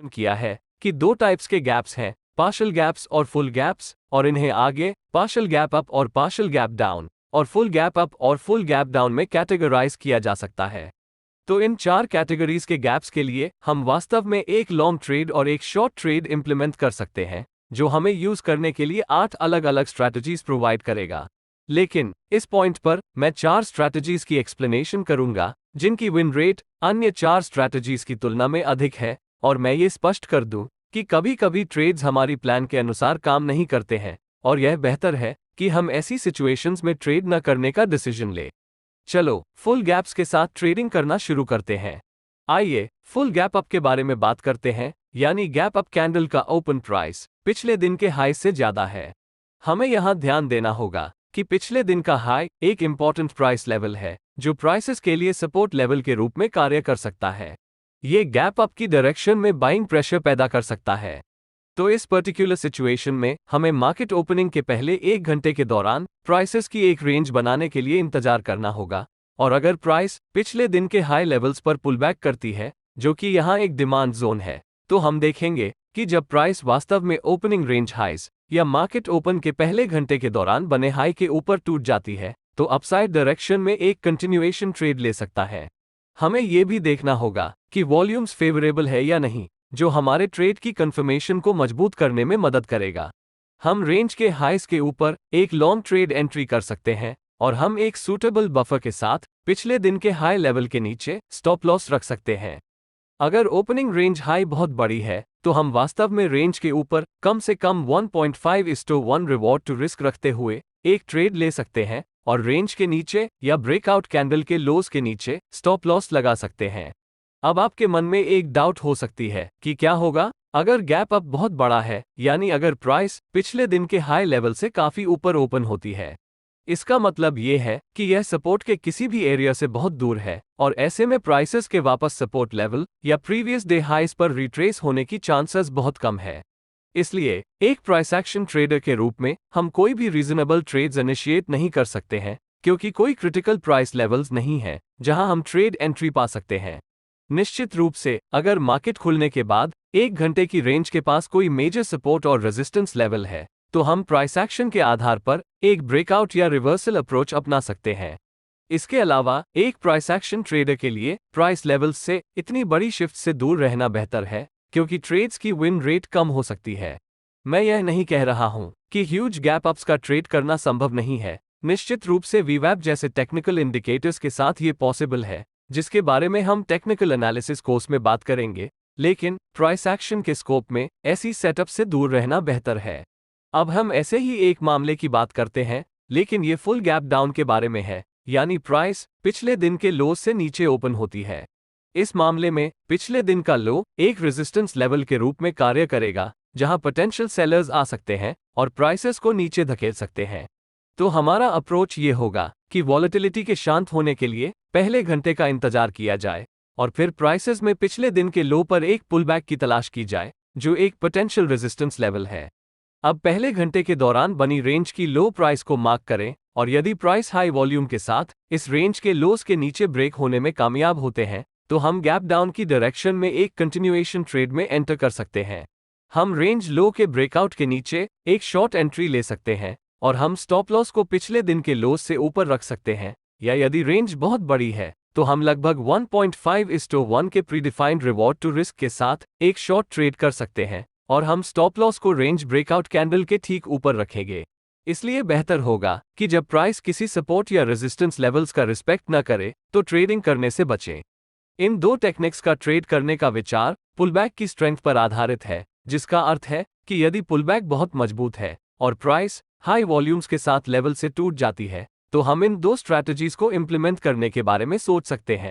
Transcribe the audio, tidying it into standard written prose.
किया है कि दो टाइप्स के गैप्स हैं, पार्शियल गैप्स और फुल गैप्स, और इन्हें आगे पार्शियल गैप अप और पार्शियल गैप डाउन और फुल गैप अप और फुल गैप डाउन में कैटेगराइज किया जा सकता है। तो इन चार कैटेगरीज के गैप्स के लिए हम वास्तव में एक लॉन्ग ट्रेड और एक शॉर्ट ट्रेड इंप्लीमेंट कर सकते हैं, जो हमें यूज करने के लिए 8 अलग अलग स्ट्रैटेजीज प्रोवाइड करेगा। लेकिन इस पॉइंट पर मैं 4 स्ट्रैटेजीज की एक्सप्लेनेशन करूंगा जिनकी विन रेट अन्य 4 स्ट्रैटेजीज की तुलना में अधिक है, और मैं ये स्पष्ट कर दूं कि कभी कभी ट्रेड्स हमारी प्लान के अनुसार काम नहीं करते हैं, और यह बेहतर है कि हम ऐसी सिचुएशंस में ट्रेड न करने का डिसीजन ले। चलो फुल गैप्स के साथ ट्रेडिंग करना शुरू करते हैं। आइए फुल गैप अप के बारे में बात करते हैं, यानी गैप अप कैंडल का ओपन प्राइस पिछले दिन के हाई से ज्यादा है। हमें यहां ध्यान देना होगा कि पिछले दिन का हाई एक इंपॉर्टेंट प्राइस लेवल है जो प्राइसेस के लिए सपोर्ट लेवल के रूप में कार्य कर सकता है। ये गैप अप की डायरेक्शन में बाइंग प्रेशर पैदा कर सकता है। तो इस पर्टिकुलर सिचुएशन में हमें मार्केट ओपनिंग के पहले 1 घंटे के दौरान प्राइसेस की एक रेंज बनाने के लिए इंतजार करना होगा, और अगर प्राइस पिछले दिन के हाई लेवल्स पर पुलबैक करती है, जो कि यहाँ एक डिमांड जोन है, तो हम देखेंगे कि जब प्राइस वास्तव में ओपनिंग रेंज हाइज या मार्केट ओपन के पहले घंटे के दौरान बने हाई के ऊपर टूट जाती है, तो अपसाइड डायरेक्शन में एक कंटिन्यूएशन ट्रेड ले सकता है। हमें यह भी देखना होगा कि वॉल्यूम्स फेवरेबल है या नहीं, जो हमारे ट्रेड की कंफर्मेशन को मजबूत करने में मदद करेगा। हम रेंज के हाइस के ऊपर एक लॉन्ग ट्रेड एंट्री कर सकते हैं, और हम एक सूटेबल बफर के साथ पिछले दिन के हाई लेवल के नीचे स्टॉप लॉस रख सकते हैं। अगर ओपनिंग रेंज हाई बहुत बड़ी है, तो हम वास्तव में रेंज के ऊपर कम से कम 1.5:1 रिवॉर्ड टू रिस्क रखते हुए एक ट्रेड ले सकते हैं, और रेंज के नीचे या ब्रेकआउट कैंडल के लोज के नीचे स्टॉप लॉस लगा सकते हैं। अब आपके मन में एक डाउट हो सकती है कि क्या होगा अगर गैप अप बहुत बड़ा है, यानी अगर प्राइस पिछले दिन के हाई लेवल से काफी ऊपर ओपन होती है। इसका मतलब ये है कि यह सपोर्ट के किसी भी एरिया से बहुत दूर है, और ऐसे में प्राइसेस के वापस सपोर्ट लेवल या प्रीवियस डे हाइस पर रिट्रेस होने की चांसेस बहुत कम है। इसलिए एक प्राइस एक्शन ट्रेडर के रूप में हम कोई भी रीजनेबल ट्रेड्स इनिशिएट नहीं कर सकते हैं, क्योंकि कोई क्रिटिकल प्राइस लेवल्स नहीं है जहां हम ट्रेड एंट्री पा सकते हैं। निश्चित रूप से अगर मार्केट खुलने के बाद 1 घंटे की रेंज के पास कोई मेजर सपोर्ट और रेजिस्टेंस लेवल है, तो हम प्राइस एक्शन के आधार पर एक ब्रेकआउट या रिवर्सल अप्रोच अपना सकते हैं। इसके अलावा एक प्राइस एक्शन ट्रेडर के लिए प्राइस लेवल्स से इतनी बड़ी शिफ्ट से दूर रहना बेहतर है, क्योंकि ट्रेड्स की विन रेट कम हो सकती है। मैं यह नहीं कह रहा हूं कि ह्यूज गैप अप्स का ट्रेड करना संभव नहीं है। निश्चित रूप से वीवैप जैसे टेक्निकल इंडिकेटर्स के साथ ये पॉसिबल है, जिसके बारे में हम टेक्निकल एनालिसिस कोर्स में बात करेंगे, लेकिन प्राइस एक्शन के स्कोप में ऐसी सेटअप से दूर रहना बेहतर है। अब हम ऐसे ही एक मामले की बात करते हैं, लेकिन ये फुल गैप डाउन के बारे में है, यानी प्राइस पिछले दिन के लो से नीचे ओपन होती है। इस मामले में पिछले दिन का लो एक रेजिस्टेंस लेवल के रूप में कार्य करेगा, जहां पोटेंशियल सेलर्स आ सकते हैं और प्राइसेस को नीचे धकेल सकते हैं। तो हमारा अप्रोच ये होगा कि वॉलेटिलिटी के शांत होने के लिए पहले घंटे का इंतजार किया जाए, और फिर प्राइसेस में पिछले दिन के लो पर एक पुलबैक की तलाश की जाए, जो एक पोटेंशियल रेजिस्टेंस लेवल है। अब पहले घंटे के दौरान बनी रेंज की लो प्राइस को मार्क करें, और यदि प्राइस हाई वॉल्यूम के साथ इस रेंज के लोस के नीचे ब्रेक होने में कामयाब होते हैं, तो हम गैप डाउन की डायरेक्शन में एक कंटिन्यूएशन ट्रेड में एंटर कर सकते हैं। हम रेंज लो के ब्रेकआउट के नीचे एक शॉर्ट एंट्री ले सकते हैं, और हम स्टॉप लॉस को पिछले दिन के लोस से ऊपर रख सकते हैं, या यदि रेंज बहुत बड़ी है तो हम लगभग 1.5:1 के प्रीडिफाइंड रिवॉर्ड टू रिस्क के साथ एक शॉर्ट ट्रेड कर सकते हैं, और हम स्टॉप लॉस को रेंज ब्रेकआउट कैंडल के ठीक ऊपर रखेंगे। इसलिए बेहतर होगा कि जब प्राइस किसी सपोर्ट या रेजिस्टेंस लेवल्स का रिस्पेक्ट न करे, तो ट्रेडिंग करने से बचें। इन दो टेक्निक्स का ट्रेड करने का विचार पुलबैक की स्ट्रेंथ पर आधारित है, जिसका अर्थ है कि यदि पुलबैक बहुत मजबूत है और प्राइस हाई वॉल्यूम्स के साथ लेवल से टूट जाती है, तो हम इन दो स्ट्रैटेजीज को इंप्लीमेंट करने के बारे में सोच सकते हैं।